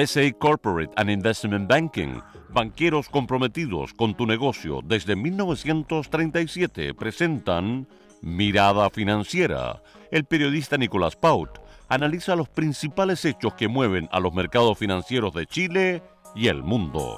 PCI Corporate and Investment Banking, banqueros comprometidos con tu negocio desde 1937, presentan Mirada Financiera. El periodista Nicolás Paut analiza los principales hechos que mueven a los mercados financieros de Chile y el mundo.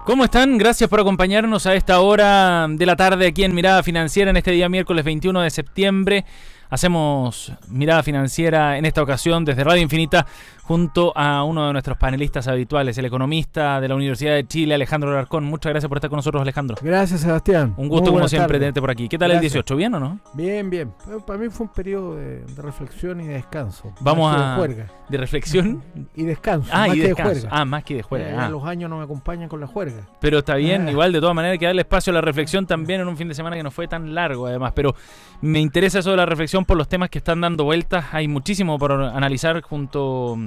¿Cómo están? Gracias por acompañarnos a esta hora de la tarde aquí en Mirada Financiera en este día miércoles 21 de septiembre. Hacemos Mirada Financiera en esta ocasión desde Radio Infinita junto a uno de nuestros panelistas habituales, el economista de la Universidad de Chile, Alejandro Alarcón. Muchas gracias por estar con nosotros, Alejandro. Gracias, Sebastián. Un gusto, como siempre, tenerte por aquí. ¿Qué tal Gracias. El 18? ¿Bien o no? Bien, bien. Para mí fue un periodo de reflexión y de descanso. Vamos más a... que de juerga. ¿De reflexión? Y descanso, más y que descanso. de juerga. Más que de juerga. Los años no me acompañan con la juerga. Pero está bien, igual de todas maneras hay que darle espacio a la reflexión también en un fin de semana que no fue tan largo además. Pero me interesa eso de la reflexión por los temas que están dando vueltas. Hay muchísimo por analizar junto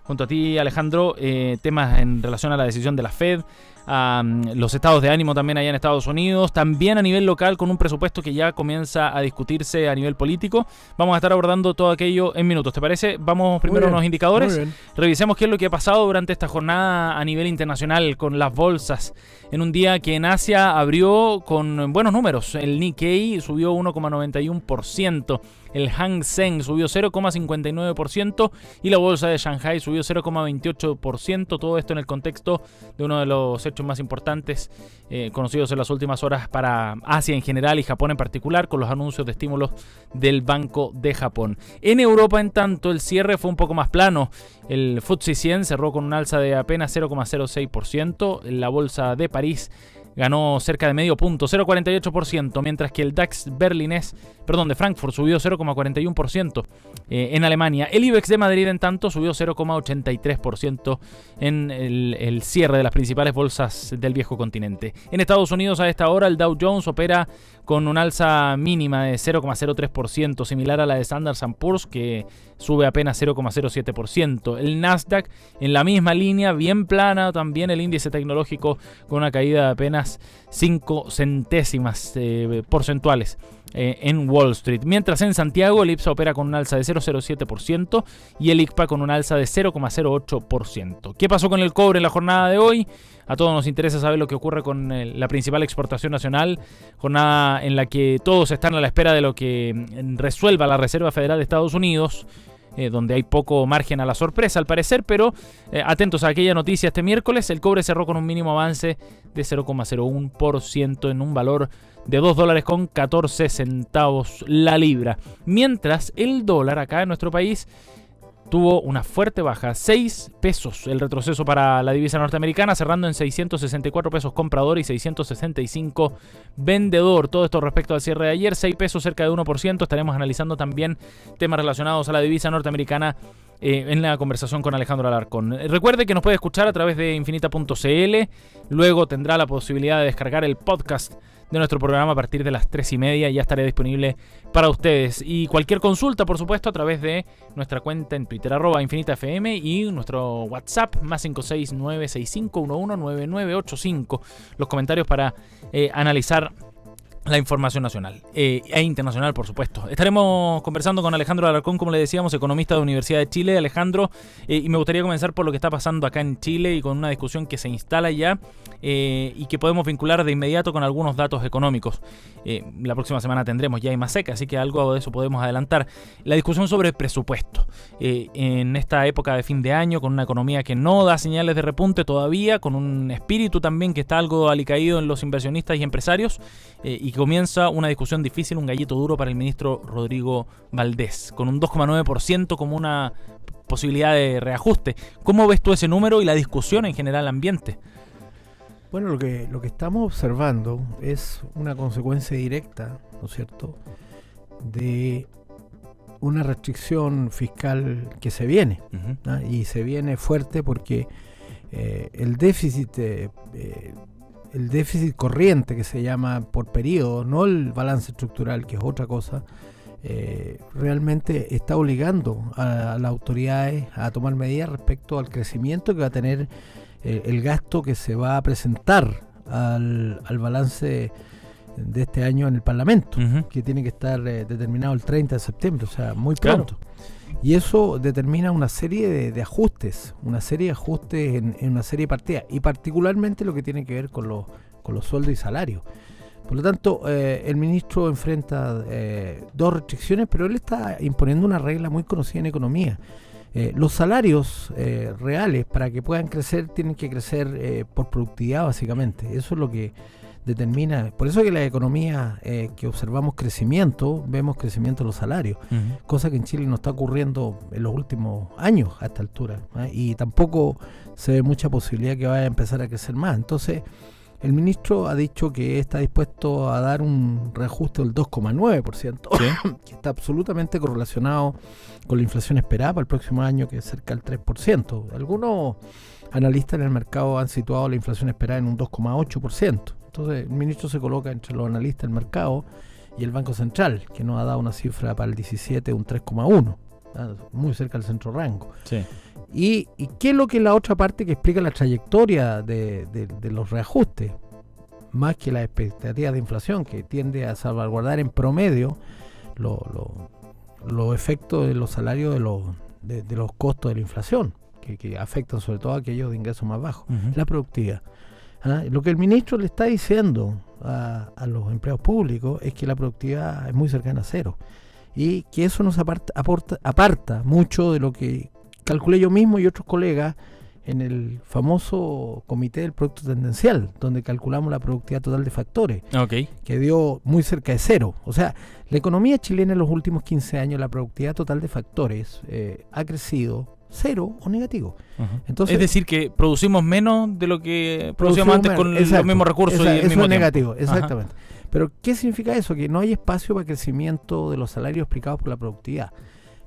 a ti, Alejandro, temas en relación a la decisión de la Fed, a los estados de ánimo también allá en Estados Unidos, también a nivel local con un presupuesto que ya comienza a discutirse a nivel político. Vamos a estar abordando todo aquello en minutos, ¿te parece? Vamos primero a unos indicadores, revisemos qué es lo que ha pasado durante esta jornada a nivel internacional con las bolsas, en un día que en Asia abrió con buenos números. El Nikkei subió 1,91%, el Hang Seng subió 0,59% y la bolsa de Shanghai subió 0,28%, todo esto en el contexto de uno de los hechos más importantes conocidos en las últimas horas para Asia en general y Japón en particular, con los anuncios de estímulos del Banco de Japón. En Europa, en tanto, el cierre fue un poco más plano. El FTSE 100 cerró con un alza de apenas 0,06%, la bolsa de París ganó cerca de medio punto, 0,48%, mientras que el DAX de Frankfurt subió 0,41% en Alemania. El IBEX de Madrid, en tanto, subió 0,83% en el cierre de las principales bolsas del viejo continente. En Estados Unidos, a esta hora, el Dow Jones opera con un alza mínima de 0,03%, similar a la de Standard & Poor's, que sube apenas 0,07%. El Nasdaq, en la misma línea, bien plana, también el índice tecnológico con una caída de apenas 5 centésimas porcentuales en Wall Street. Mientras en Santiago el IPSA opera con un alza de 0,07% y el ICPA con un alza de 0,08%. ¿Qué pasó con el cobre en la jornada de hoy? A todos nos interesa saber lo que ocurre con la principal exportación nacional, jornada en la que todos están a la espera de lo que resuelva la Reserva Federal de Estados Unidos, donde hay poco margen a la sorpresa al parecer, pero atentos a aquella noticia este miércoles. El cobre cerró con un mínimo avance de 0,01% en un valor de $2.14 la libra, mientras el dólar acá en nuestro país tuvo una fuerte baja, 6 pesos el retroceso para la divisa norteamericana, cerrando en 664 pesos comprador y 665 vendedor. Todo esto respecto al cierre de ayer, 6 pesos, cerca de 1%. Estaremos analizando también temas relacionados a la divisa norteamericana en la conversación con Alejandro Alarcón. Recuerde que nos puede escuchar a través de infinita.cl, luego tendrá la posibilidad de descargar el podcast de nuestro programa a partir de las 3:30, ya estaré disponible para ustedes. Y cualquier consulta, por supuesto, a través de nuestra cuenta en Twitter, @InfinitaFM, y nuestro WhatsApp, más 56965119985. Los comentarios para analizar la información nacional e internacional, por supuesto. Estaremos conversando con Alejandro Alarcón, como le decíamos, economista de la Universidad de Chile. Alejandro, y me gustaría comenzar por lo que está pasando acá en Chile y con una discusión que se instala ya y que podemos vincular de inmediato con algunos datos económicos. La próxima semana tendremos ya IMASEC, así que algo de eso podemos adelantar. La discusión sobre el presupuesto. En esta época de fin de año, con una economía que no da señales de repunte todavía, con un espíritu también que está algo alicaído en los inversionistas y empresarios, y comienza una discusión difícil, un gallito duro para el ministro Rodrigo Valdés, con un 2,9% como una posibilidad de reajuste. ¿Cómo ves tú ese número y la discusión en general ambiente? Bueno, lo que estamos observando es una consecuencia directa, ¿no es cierto?, de una restricción fiscal que se viene, ¿no? Y se viene fuerte porque el déficit corriente, que se llama por periodo, no el balance estructural, que es otra cosa, realmente está obligando a las autoridades a tomar medidas respecto al crecimiento que va a tener el gasto que se va a presentar al balance de este año en el Parlamento, que tiene que estar determinado el 30 de septiembre, o sea, muy pronto. Claro. Y eso determina una serie de ajustes, en una serie de partidas, y particularmente lo que tiene que ver con los sueldos y salarios. Por lo tanto, el ministro enfrenta dos restricciones, pero él está imponiendo una regla muy conocida en economía. Los salarios reales, para que puedan crecer, tienen que crecer por productividad, básicamente. Eso es lo que determina. Por eso que la economía que observamos vemos crecimiento de los salarios, cosa que en Chile no está ocurriendo en los últimos años a esta altura, y tampoco se ve mucha posibilidad que vaya a empezar a crecer más. Entonces, el ministro ha dicho que está dispuesto a dar un reajuste del 2,9%, ¿sí? Que está absolutamente correlacionado con la inflación esperada para el próximo año, que es cerca del 3%. Algunos analistas en el mercado han situado la inflación esperada en un 2,8%. Entonces el ministro se coloca entre los analistas del mercado y el Banco Central, que nos ha dado una cifra para el 17, un 3,1%, muy cerca del centro rango. Sí. ¿Y qué es lo que es la otra parte que explica la trayectoria de los reajustes? Más que la expectativa de inflación, que tiende a salvaguardar en promedio los efectos de los salarios de los costos de la inflación, que afectan sobre todo a aquellos de ingresos más bajos. La productividad. Lo que el ministro le está diciendo a los empleados públicos es que la productividad es muy cercana a cero, y que eso nos aparta mucho de lo que calculé yo mismo y otros colegas en el famoso comité del producto tendencial, donde calculamos la productividad total de factores, que dio muy cerca de cero. O sea, la economía chilena en los últimos 15 años, la productividad total de factores ha crecido cero o negativo. Entonces, es decir, que producimos menos de lo que producíamos antes con los mismos recursos y el mismo tiempo. Eso es negativo, Ajá. Exactamente. Pero ¿qué significa eso? Que no hay espacio para crecimiento de los salarios explicados por la productividad.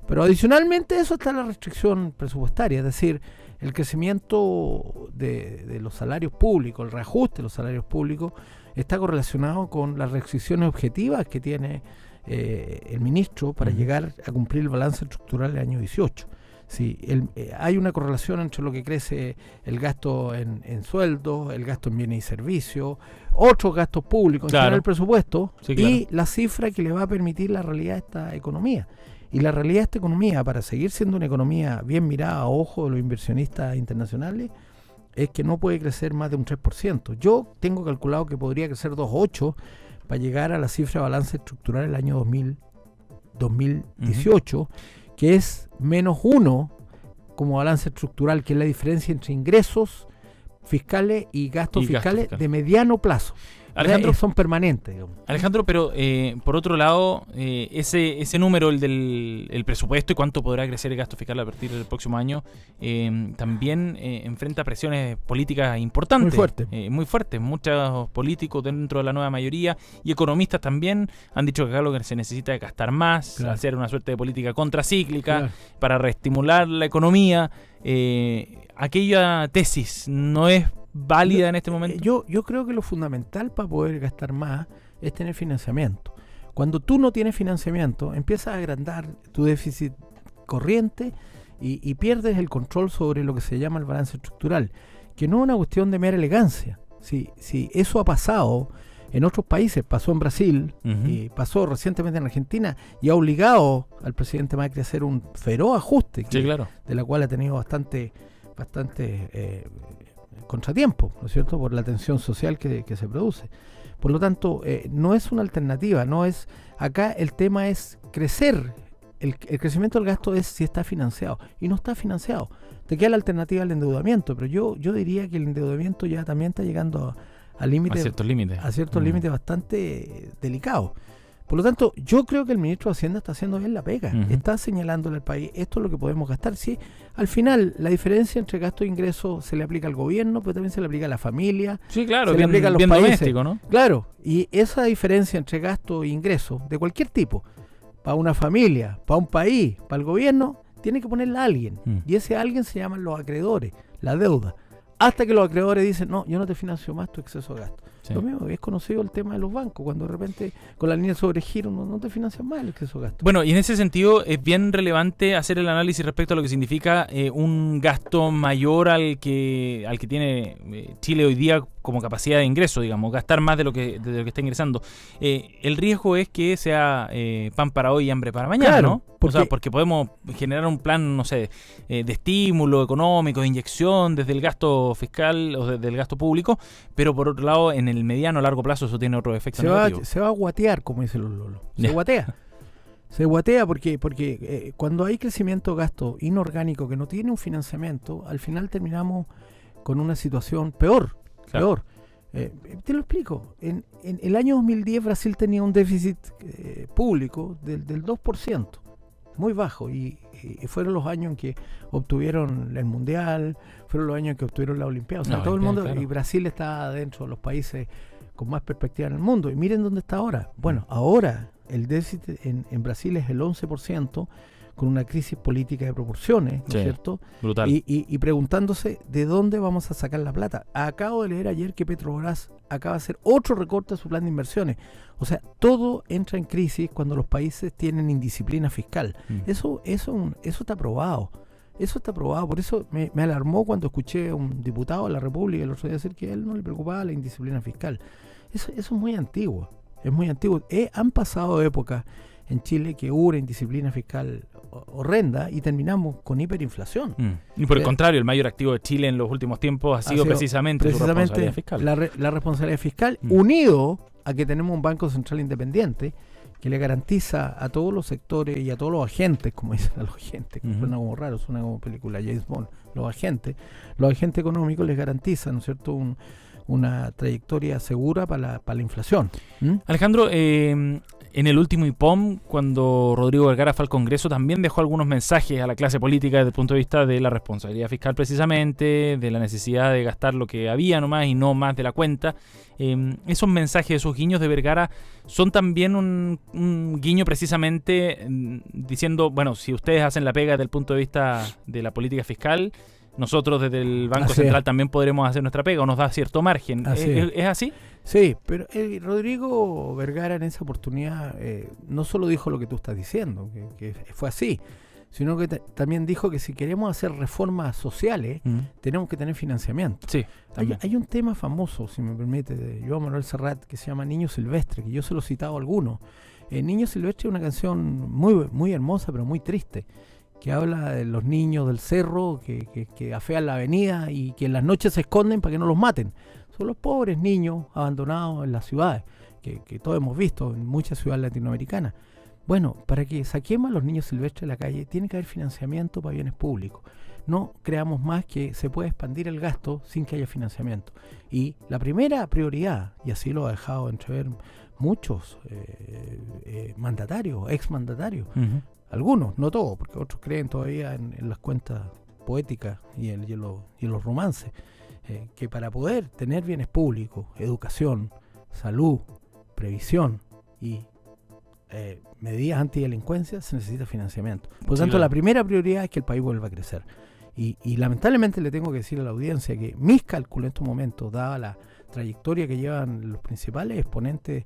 Pero adicionalmente a eso está la restricción presupuestaria, es decir, el crecimiento de los salarios públicos, el reajuste de los salarios públicos, está correlacionado con las restricciones objetivas que tiene el ministro para llegar a cumplir el balance estructural del año 18. Sí, hay una correlación entre lo que crece el gasto en sueldos, el gasto en bienes y servicios, otros gastos públicos, en el presupuesto, sí, y la cifra que le va a permitir la realidad de esta economía. Y la realidad de esta economía, para seguir siendo una economía bien mirada a ojo de los inversionistas internacionales, es que no puede crecer más de un 3%. Yo tengo calculado que podría crecer 2,8% para llegar a la cifra de balance estructural el año 2018, que es -1 como balance estructural, que es la diferencia entre ingresos fiscales y gastos fiscales de mediano plazo. Alejandro, son permanentes, digamos. Alejandro, pero por otro lado, ese número, el del presupuesto y cuánto podrá crecer el gasto fiscal a partir del próximo año, también enfrenta presiones políticas importantes. Muy fuertes. Muchos políticos dentro de la nueva mayoría y economistas también han dicho que acá lo que se necesita es gastar más, hacer una suerte de política contracíclica para reestimular la economía. Aquella tesis no es válida en este momento. Yo creo que lo fundamental para poder gastar más es tener financiamiento. Cuando tú no tienes financiamiento, empiezas a agrandar tu déficit corriente y pierdes el control sobre lo que se llama el balance estructural, que no es una cuestión de mera elegancia. Si eso ha pasado en otros países, pasó en Brasil, y pasó recientemente en Argentina, y ha obligado al presidente Macri a hacer un feroz ajuste, de la cual ha tenido bastante contratiempo, ¿no es cierto?, por la tensión social que se produce. Por lo tanto, no es una alternativa, acá el tema es crecer. El crecimiento del gasto es si está financiado, y no está financiado. Te queda la alternativa al endeudamiento, pero yo diría que el endeudamiento ya también está llegando a ciertos límites bastante delicados. Por lo tanto, yo creo que el ministro de Hacienda está haciendo bien la pega. Está señalándole al país, esto es lo que podemos gastar. Sí, al final, la diferencia entre gasto e ingreso se le aplica al gobierno, pero también se le aplica a la familia. Sí, claro, se le aplica a los países. Doméstico, ¿no? Claro, y esa diferencia entre gasto e ingreso, de cualquier tipo, para una familia, para un país, para el gobierno, tiene que ponerla a alguien. Y ese alguien se llaman los acreedores, la deuda. Hasta que los acreedores dicen, no, yo no te financio más tu exceso de gasto. Sí. Lo mismo, es conocido el tema de los bancos, cuando de repente con la línea de sobregiro no te financian más el exceso de gasto. Bueno, y en ese sentido es bien relevante hacer el análisis respecto a lo que significa un gasto mayor al que tiene Chile hoy día como capacidad de ingreso, digamos, gastar más de lo que está ingresando. El riesgo es que sea pan para hoy y hambre para mañana, Claro, ¿no? Porque podemos generar un plan, no sé, de estímulo económico, de inyección desde el gasto fiscal o desde el gasto público, pero por otro lado, en el mediano o largo plazo eso tiene otro efecto negativo. Se va a guatear, como dicen los lolos. Ya. Se guatea porque cuando hay crecimiento de gasto inorgánico que no tiene un financiamiento, al final terminamos con una situación peor. Claro. Te lo explico. En el año 2010 Brasil tenía un déficit público del 2%, muy bajo, y fueron los años en que obtuvieron el Mundial, fueron los años en que obtuvieron la Olimpiada. O sea, todo el mundo, claro. Y Brasil está dentro de los países con más perspectiva en el mundo. Y miren dónde está ahora. Bueno, ahora el déficit en Brasil es el 11%, con una crisis política de proporciones, ¿no es cierto? Brutal. Y preguntándose de dónde vamos a sacar la plata. Acabo de leer ayer que Petrobras acaba de hacer otro recorte a su plan de inversiones. O sea, todo entra en crisis cuando los países tienen indisciplina fiscal. Eso está probado. Eso está probado. Por eso me alarmó cuando escuché a un diputado de la República el otro día decir que a él no le preocupaba la indisciplina fiscal. Eso es muy antiguo. Es muy antiguo. Han pasado épocas en Chile que hubo una indisciplina fiscal horrenda y terminamos con hiperinflación. Y por el contrario, el mayor activo de Chile en los últimos tiempos ha sido precisamente su responsabilidad fiscal. La responsabilidad fiscal, unido a que tenemos un Banco Central independiente que le garantiza a todos los sectores y a todos los agentes, como dicen a los agentes, que suena como raro, suena como película James Bond, los agentes económicos les garantizan, ¿no es cierto?, una trayectoria segura para la inflación. Alejandro, en el último IPOM, cuando Rodrigo Vergara fue al Congreso, también dejó algunos mensajes a la clase política desde el punto de vista de la responsabilidad fiscal precisamente, de la necesidad de gastar lo que había nomás y no más de la cuenta. Esos mensajes, esos guiños de Vergara son también un guiño precisamente diciendo, bueno, si ustedes hacen la pega desde el punto de vista de la política fiscal, nosotros desde el Banco Central también podremos hacer nuestra pega, o nos da cierto margen. ¿Es así? Sí, pero Rodrigo Vergara en esa oportunidad no solo dijo lo que tú estás diciendo, que fue así, sino que también dijo que si queremos hacer reformas sociales, tenemos que tener financiamiento. Sí, hay un tema famoso, si me permite, de Joan Manuel Serrat, que se llama Niño Silvestre, que yo se lo he citado a algunos. Niño Silvestre es una canción muy, muy hermosa, pero muy triste, que habla de los niños del cerro que afean la avenida y que en las noches se esconden para que no los maten. Son los pobres niños abandonados en las ciudades, que todos hemos visto en muchas ciudades latinoamericanas. Bueno, para que saquemos a los niños silvestres de la calle, tiene que haber financiamiento para bienes públicos. No creamos más que se puede expandir el gasto sin que haya financiamiento. Y la primera prioridad, y así lo ha dejado entrever muchos mandatarios, exmandatarios, algunos, no todos, porque otros creen todavía en las cuentas poéticas y en los romances, que para poder tener bienes públicos, educación, salud, previsión y medidas antidelincuencia, se necesita financiamiento. Por lo tanto, la primera prioridad es que el país vuelva a crecer. Y lamentablemente le tengo que decir a la audiencia que mis cálculos en estos momentos, dada la trayectoria que llevan los principales exponentes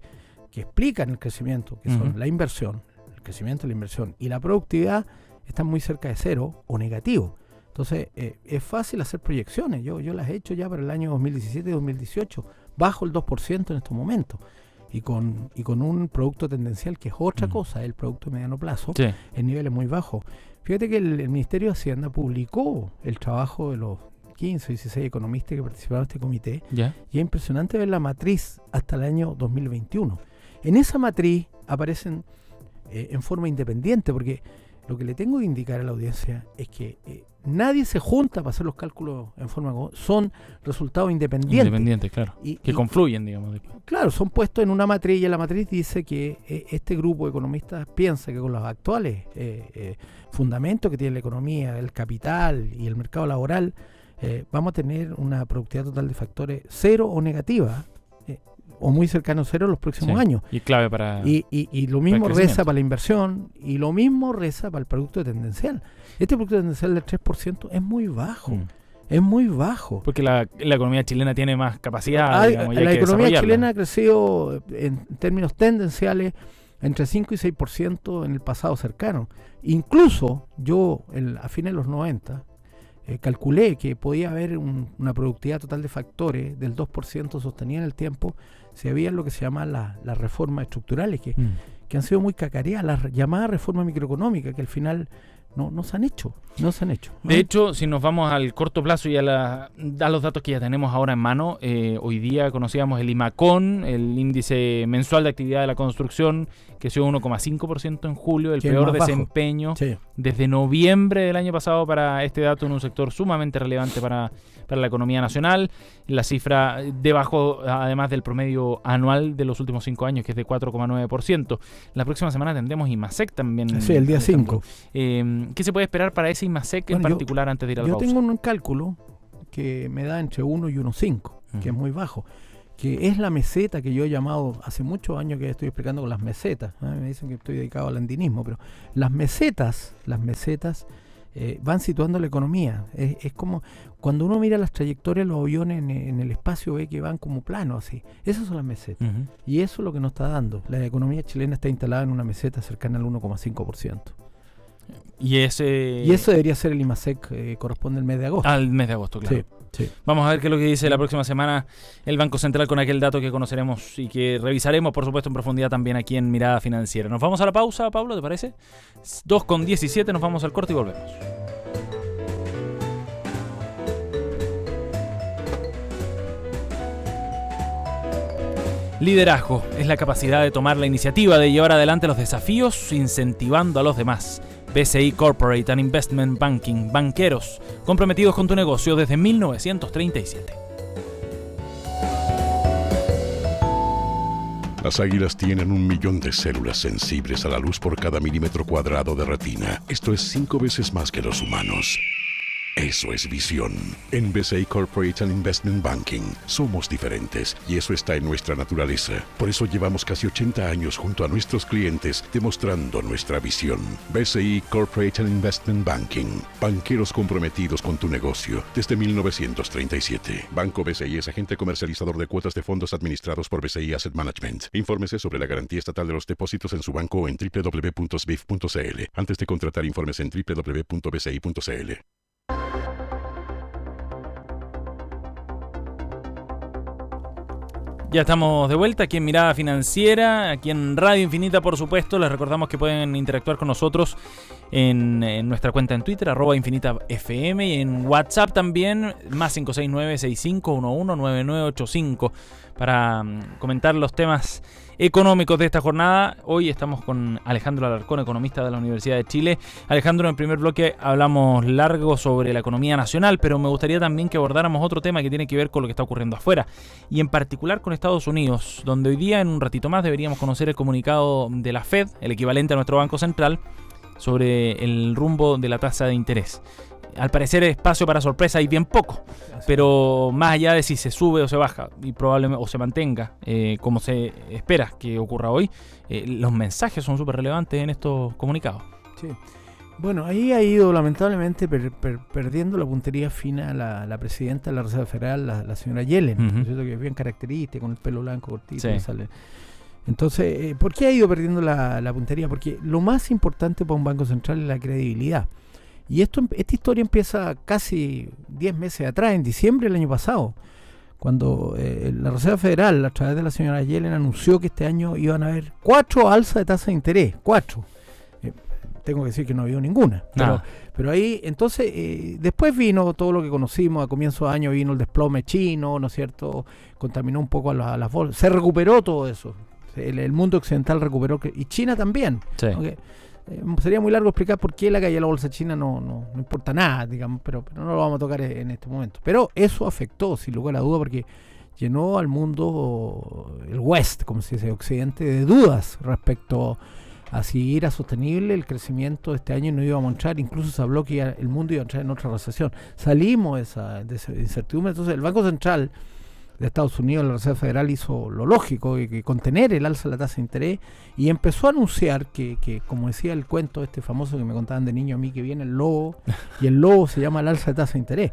que explican el crecimiento, que son la inversión, el crecimiento de la inversión y la productividad, están muy cerca de cero o negativo. Entonces, es fácil hacer proyecciones. Yo las he hecho ya para el año 2017 y 2018, bajo el 2% en estos momentos. Y con un producto tendencial que es otra cosa, el producto de mediano plazo, en niveles muy bajos. Fíjate que el Ministerio de Hacienda publicó el trabajo de los 15 o 16 economistas que participaron en este comité, y es impresionante ver la matriz hasta el año 2021. En esa matriz aparecen en forma independiente, porque lo que le tengo que indicar a la audiencia es que nadie se junta para hacer los cálculos en forma... Son resultados independientes. Independientes, claro. Que confluyen, digamos. Claro, son puestos en una matriz y la matriz dice que este grupo de economistas piensa que con los actuales fundamentos que tiene la economía, el capital y el mercado laboral, vamos a tener una productividad total de factores cero o negativa, o muy cercano a cero en los próximos años. Y clave para... Y lo mismo reza para la inversión, y lo mismo reza para el producto tendencial. Este producto tendencial del 3% es muy bajo. Es muy bajo. Porque la economía chilena tiene más capacidad. Digamos, La economía chilena ha crecido en términos tendenciales entre 5 y 6% en el pasado cercano. Incluso yo, a fines de los 90, calculé que podía haber una productividad total de factores del 2% sostenida en el tiempo si había lo que se llama las reformas estructurales, que han sido muy cacareadas, las llamadas reformas microeconómicas, que al final no se han hecho. De hecho, si nos vamos al corto plazo y a los datos que ya tenemos ahora en mano, hoy día conocíamos el IMACON, el índice mensual de actividad de la construcción, que creció 1,5% en julio, el peor desempeño desde noviembre del año pasado para este dato en un sector sumamente relevante para la economía nacional. La cifra debajo, además del promedio anual de los últimos 5 años, que es de 4,9%. La próxima semana tendremos IMASEC también. Sí, el día 5. ¿Qué se puede esperar para ese IMASEC en particular antes de ir a la pausa? Yo tengo un cálculo que me da entre 1 y 1,5, que es muy bajo, que es la meseta que yo he llamado hace muchos años que estoy explicando con las mesetas. Me dicen que estoy dedicado al andinismo, pero las mesetas van situando la economía. Es como cuando uno mira las trayectorias de los aviones en el espacio, ve que van como planos así. Esas son las mesetas. Y eso es lo que nos está dando. La economía chilena está instalada en una meseta cercana al 1,5%. Y eso debería ser el IMASEC, corresponde al mes de agosto. Al mes de agosto, claro. Sí. Vamos a ver qué es lo que dice la próxima semana el Banco Central con aquel dato que conoceremos y que revisaremos, por supuesto, en profundidad también aquí en Mirada Financiera. Nos vamos a la pausa, Pablo, ¿te parece? 2:17, nos vamos al corte y volvemos. Liderazgo es la capacidad de tomar la iniciativa de llevar adelante los desafíos incentivando a los demás. BCI Corporate and Investment Banking, banqueros comprometidos con tu negocio desde 1937. Las águilas tienen 1 millón de células sensibles a la luz por cada milímetro cuadrado de retina. Esto es 5 veces más que los humanos. Eso es visión. En BCI Corporate and Investment Banking somos diferentes y eso está en nuestra naturaleza. Por eso llevamos casi 80 años junto a nuestros clientes demostrando nuestra visión. BCI Corporate and Investment Banking. Banqueros comprometidos con tu negocio desde 1937. Banco BCI es agente comercializador de cuotas de fondos administrados por BCI Asset Management. Infórmese sobre la garantía estatal de los depósitos en su banco o en www.sbif.cl. Antes de contratar, informes en www.bci.cl. Ya estamos de vuelta aquí en Mirada Financiera, aquí en Radio Infinita, por supuesto. Les recordamos que pueden interactuar con nosotros en nuestra cuenta en Twitter, @InfinitaFM, y en WhatsApp también, más 569-6511-9985, para comentar los temas económicos de esta jornada. Hoy estamos con Alejandro Alarcón, economista de la Universidad de Chile. Alejandro, en el primer bloque hablamos largo sobre la economía nacional, pero me gustaría también que abordáramos otro tema que tiene que ver con lo que está ocurriendo afuera, y en particular con Estados Unidos, donde hoy día, en un ratito más, deberíamos conocer el comunicado de la Fed, el equivalente a nuestro Banco Central, sobre el rumbo de la tasa de interés. Al parecer, espacio para sorpresa hay bien poco, pero más allá de si se sube o se baja y probablemente o se mantenga como se espera que ocurra hoy, los mensajes son súper relevantes en estos comunicados. Sí. Bueno, ahí ha ido lamentablemente perdiendo la puntería fina la presidenta de la Reserva Federal, la señora Yellen, ¿no? Que es bien característica, con el pelo blanco cortito. Sí. Sale. Entonces, ¿por qué ha ido perdiendo la puntería? Porque lo más importante para un banco central es la credibilidad. Y esta historia empieza casi 10 meses atrás, en diciembre del año pasado, cuando la Reserva Federal, a través de la señora Yellen, anunció que este año iban a haber 4 alzas de tasa de interés. 4. Tengo que decir que no ha habido ninguna. Pero ahí, entonces, después vino todo lo que conocimos. A comienzo de año vino el desplome chino, ¿no es cierto? Contaminó un poco a las bolsas. Se recuperó todo eso. El mundo occidental recuperó, y China también. Sí. Okay. Sería muy largo explicar por qué la caída de la bolsa china no importa nada, digamos, pero no lo vamos a tocar en este momento. Pero eso afectó, sin lugar a duda, porque llenó al mundo, el West, como se dice, Occidente, de dudas respecto a si era sostenible el crecimiento de este año y no íbamos a entrar. Incluso se habló que el mundo iba a entrar en otra recesión. Salimos de esa incertidumbre. Entonces el Banco Central de Estados Unidos, la Reserva Federal, hizo lo lógico, que contener el alza de la tasa de interés, y empezó a anunciar que como decía el cuento este famoso que me contaban de niño a mí, que viene el lobo y el lobo se llama el alza de tasa de interés.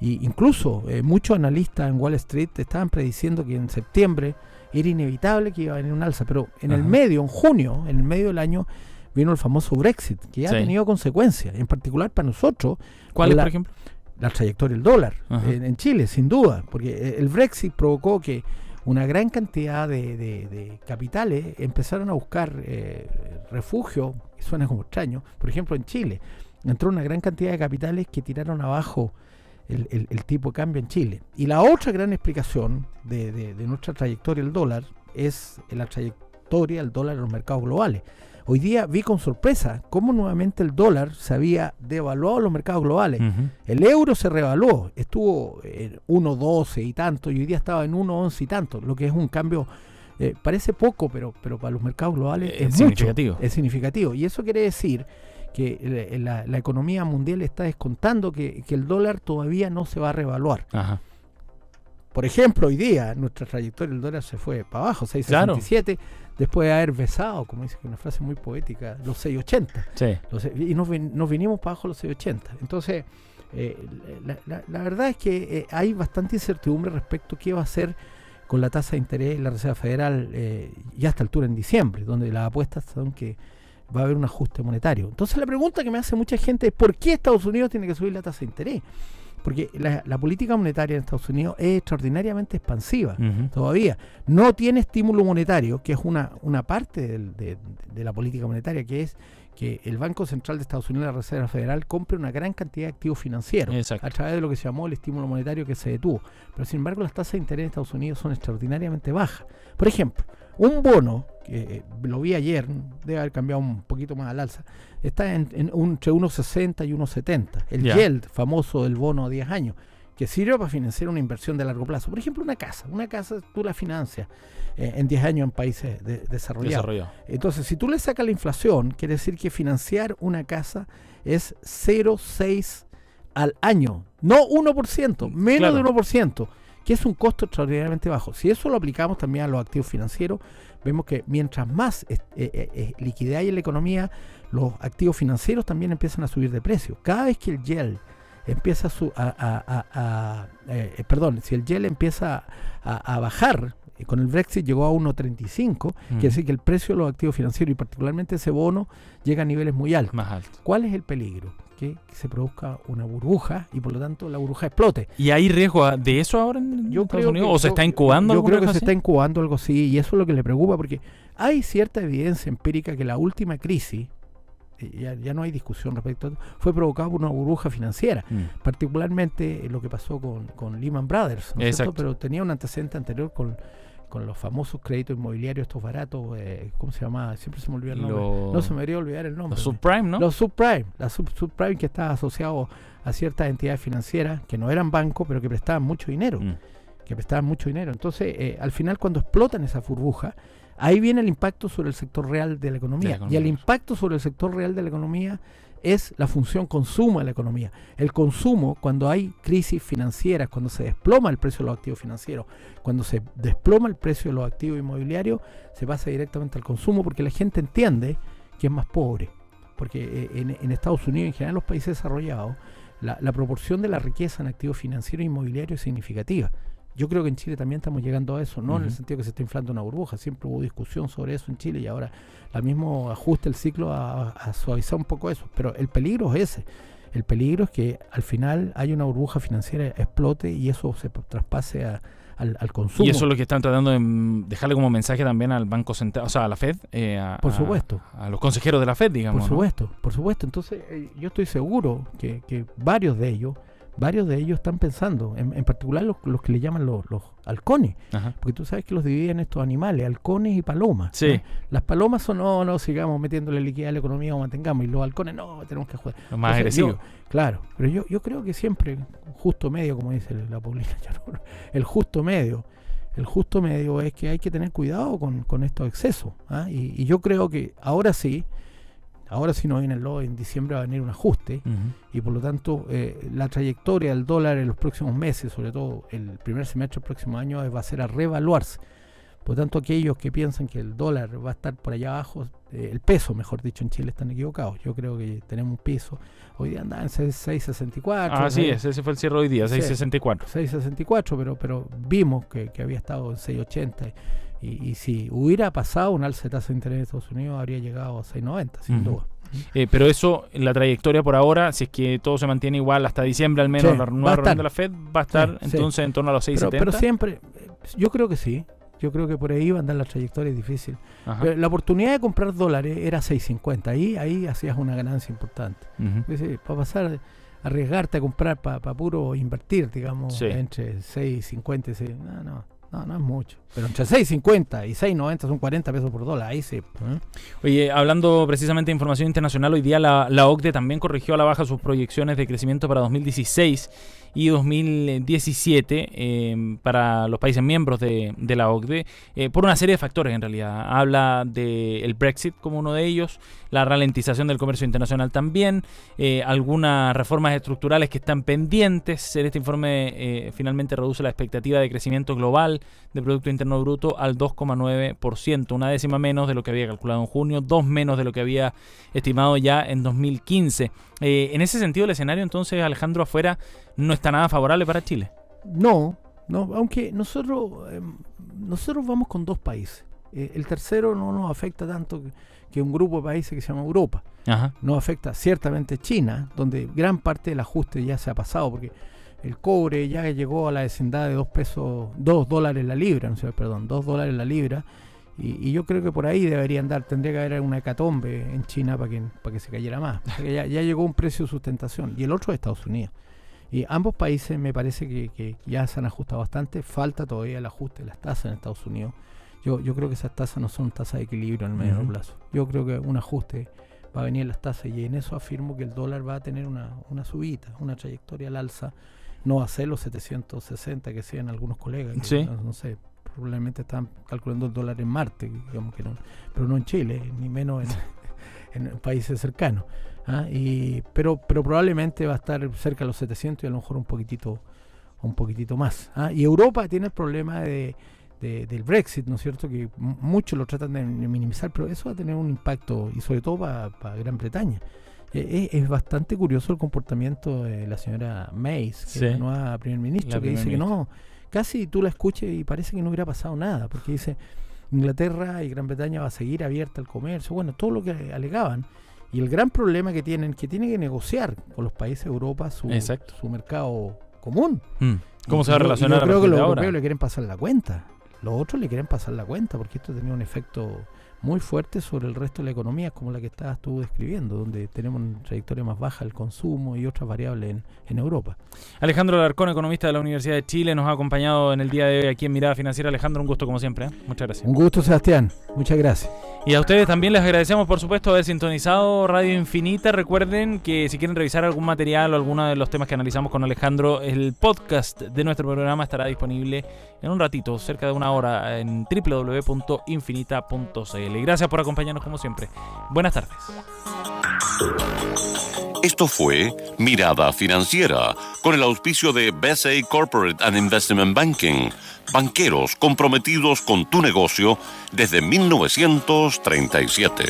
Y incluso muchos analistas en Wall Street estaban prediciendo que en septiembre era inevitable que iba a venir un alza, pero en el medio, en junio, en el medio del año, vino el famoso Brexit, que ya ha tenido consecuencias, en particular para nosotros. ¿Cuál es, por ejemplo? La trayectoria del dólar en Chile, sin duda, porque el Brexit provocó que una gran cantidad de capitales empezaron a buscar refugio, que suena como extraño, por ejemplo en Chile, entró una gran cantidad de capitales que tiraron abajo el tipo de cambio en Chile. Y la otra gran explicación de nuestra trayectoria del dólar es la trayectoria del dólar en los mercados globales. Hoy día vi con sorpresa cómo nuevamente el dólar se había devaluado en los mercados globales. El euro se revaluó, estuvo en 1.12 y tanto, y hoy día estaba en 1.11 y tanto, lo que es un cambio, parece poco, pero para los mercados globales es significativo. Mucho, es significativo. Y eso quiere decir que la economía mundial está descontando que el dólar todavía no se va a revaluar. Por ejemplo, hoy día nuestra trayectoria del dólar se fue para abajo, 6.67, después de haber besado, como dice una frase muy poética, los 6.80. Y nos vinimos para abajo los 6.80. Entonces, la verdad es que hay bastante incertidumbre respecto a qué va a hacer con la tasa de interés de la Reserva Federal ya a esta altura en diciembre, donde las apuestas son que va a haber un ajuste monetario. Entonces la pregunta que me hace mucha gente es ¿por qué Estados Unidos tiene que subir la tasa de interés? Porque la política monetaria en Estados Unidos es extraordinariamente expansiva todavía. No tiene estímulo monetario, que es una parte de la política monetaria, que es que el Banco Central de Estados Unidos, la Reserva Federal, compre una gran cantidad de activos financieros a través de lo que se llamó el estímulo monetario que se detuvo. Pero sin embargo las tasas de interés de Estados Unidos son extraordinariamente bajas. Por ejemplo, un bono, que lo vi ayer, debe haber cambiado un poquito más al alza, está entre 1.60 y 1.70. El yield famoso del bono a 10 años, que sirve para financiar una inversión de largo plazo. Por ejemplo, una casa tú la financias en 10 años en países desarrollados. Entonces, si tú le sacas la inflación, quiere decir que financiar una casa es 0,6 al año, no 1%, menos de 1%, que es un costo extraordinariamente bajo. Si eso lo aplicamos también a los activos financieros, vemos que mientras más liquidez hay en la economía, los activos financieros también empiezan a subir de precio. Cada vez que el yield empieza si el yield empieza a bajar, con el Brexit llegó a 1.35, quiere decir que el precio de los activos financieros y particularmente ese bono llega a niveles muy altos. Más alto. ¿Cuál es el peligro? Que se produzca una burbuja y por lo tanto la burbuja explote. ¿Y hay riesgo de eso ahora en Estados Unidos? ¿O se está incubando? Yo creo que se está incubando algo así, y eso es lo que le preocupa, porque hay cierta evidencia empírica que la última crisis, ya no hay discusión respecto a esto, fue provocada por una burbuja financiera, particularmente lo que pasó con Lehman Brothers, ¿no es cierto? Pero tenía un antecedente anterior con los famosos créditos inmobiliarios, estos baratos, ¿cómo se llama? Siempre se me olvida el nombre. No se me debería olvidar el nombre. Los subprime, ¿no? Los subprime, subprime, que está asociado a ciertas entidades financieras que no eran bancos, pero que prestaban mucho dinero. Entonces, al final, cuando explotan esas burbujas, ahí viene el impacto sobre el sector real de la economía. Y el impacto sobre el sector real de la economía es la función consumo de la economía. El consumo, cuando hay crisis financieras, cuando se desploma el precio de los activos financieros, cuando se desploma el precio de los activos inmobiliarios, se pasa directamente al consumo, porque la gente entiende que es más pobre. Porque en Estados Unidos, en general en los países desarrollados, la proporción de la riqueza en activos financieros e inmobiliarios es significativa. Yo creo que en Chile también estamos llegando a eso, no en el sentido que se está inflando una burbuja, siempre hubo discusión sobre eso en Chile y ahora la mismo ajuste el ciclo a suavizar un poco eso, pero el peligro es ese. El peligro es que al final hay una burbuja financiera, explote y eso se traspase al consumo. Y eso es lo que están tratando de dejarle como mensaje también al Banco Central, o sea, a la Fed, por supuesto, a los consejeros de la Fed, digamos. Por supuesto. Entonces, yo estoy seguro que varios de ellos están pensando, en particular los que le llaman los halcones, porque tú sabes que los dividen estos animales, halcones y palomas. Sí. ¿no? Las palomas son, no sigamos metiéndole liquidez a la economía o mantengamos, y los halcones, no, tenemos que jugar. Los más agresivos. Claro, pero yo creo que siempre, justo medio, como dice la Paulina, el justo medio es que hay que tener cuidado con estos excesos. Y yo creo que ahora sí no viene en diciembre va a venir un ajuste y por lo tanto la trayectoria del dólar en los próximos meses, sobre todo el primer semestre del próximo año, va a ser a reevaluarse, Por lo tanto, aquellos que piensan que el dólar va a estar por allá abajo, el peso, mejor dicho, en Chile, están equivocados. Yo creo que tenemos un piso. Hoy día anda en 6.64. Así es, ese fue el cierre hoy día, 6.64. 6.64, pero vimos que había estado en 6.80. Y si hubiera pasado un alza de tasa de interés de Estados Unidos, habría llegado a 6.90, sin duda. Pero eso, la trayectoria por ahora, si es que todo se mantiene igual hasta diciembre al menos, la nueva reunión de la Fed va a estar entonces en torno a los 6.70. Pero siempre, yo creo que sí. Yo creo que por ahí va a andar la trayectoria difícil. La oportunidad de comprar dólares era 6.50. Ahí hacías una ganancia importante. Para pasar, arriesgarte a comprar para puro invertir, digamos, entre 6.50 y 6. No es mucho. Pero entre 6.50 y 6.90 son 40 pesos por dólar. Ahí sí. Oye, hablando precisamente de información internacional, hoy día la OCDE también corrigió a la baja sus proyecciones de crecimiento para 2016 y 2017 para los países miembros de la OCDE por una serie de factores en realidad. Habla del Brexit como uno de ellos, la ralentización del comercio internacional también, algunas reformas estructurales que están pendientes. En este informe finalmente reduce la expectativa de crecimiento global de Producto Interno Bruto al 2,9%, una décima menos de lo que había calculado en junio, 2 menos de lo que había estimado ya en 2015. En ese sentido, el escenario entonces, Alejandro, afuera no está nada favorable para Chile. No, aunque nosotros vamos con 2 países. El tercero no nos afecta tanto que un grupo de países que se llama Europa. Nos afecta ciertamente China, donde gran parte del ajuste ya se ha pasado, porque el cobre ya llegó a la vecindad de $2 la libra, $2 la libra, y yo creo que por ahí tendría que haber una hecatombe en China para que se cayera más. Ya llegó un precio de sustentación, y el otro es Estados Unidos. Y ambos países me parece que ya se han ajustado bastante. Falta todavía el ajuste de las tasas en Estados Unidos. Yo creo que esas tasas no son tasas de equilibrio en el medio plazo. Yo creo que un ajuste va a venir en las tasas, y en eso afirmo que el dólar va a tener una subida, una trayectoria al alza. No va a ser los 760 que decían algunos colegas. Que, no sé, probablemente están calculando el dólar en Marte, digamos que no, pero no en Chile, ni menos en países cercanos. Pero probablemente va a estar cerca de los 700 y a lo mejor un poquitito más. Y Europa tiene el problema del Brexit, ¿no es cierto? Que muchos lo tratan de minimizar, pero eso va a tener un impacto, y sobre todo para Gran Bretaña. Es bastante curioso el comportamiento de la señora May, que es la nueva primer ministro, que dice que no, casi tú la escuchas y parece que no hubiera pasado nada, porque dice Inglaterra y Gran Bretaña va a seguir abierta al comercio, bueno, todo lo que alegaban. Y el gran problema que tienen, que tiene que negociar con los países de Europa su mercado común. ¿Cómo se va a relacionar? Yo creo que los europeos le quieren pasar la cuenta. Los otros le quieren pasar la cuenta, porque esto tenía un efecto muy fuerte sobre el resto de la economía, como la que estabas tú describiendo, donde tenemos una trayectoria más baja el consumo y otras variables en Europa. Alejandro Alarcón, economista de la Universidad de Chile, nos ha acompañado en el día de hoy aquí en Mirada Financiera. Alejandro, un gusto como siempre. Muchas gracias. Un gusto, Sebastián. Muchas gracias. Y a ustedes también les agradecemos, por supuesto, haber sintonizado Radio Infinita. Recuerden que si quieren revisar algún material o alguno de los temas que analizamos con Alejandro, el podcast de nuestro programa estará disponible en un ratito, cerca de una hora, en www.infinita.cl. Gracias por acompañarnos como siempre. Buenas tardes. Esto fue Mirada Financiera, con el auspicio de BCA Corporate and Investment Banking, banqueros comprometidos con tu negocio desde 1937.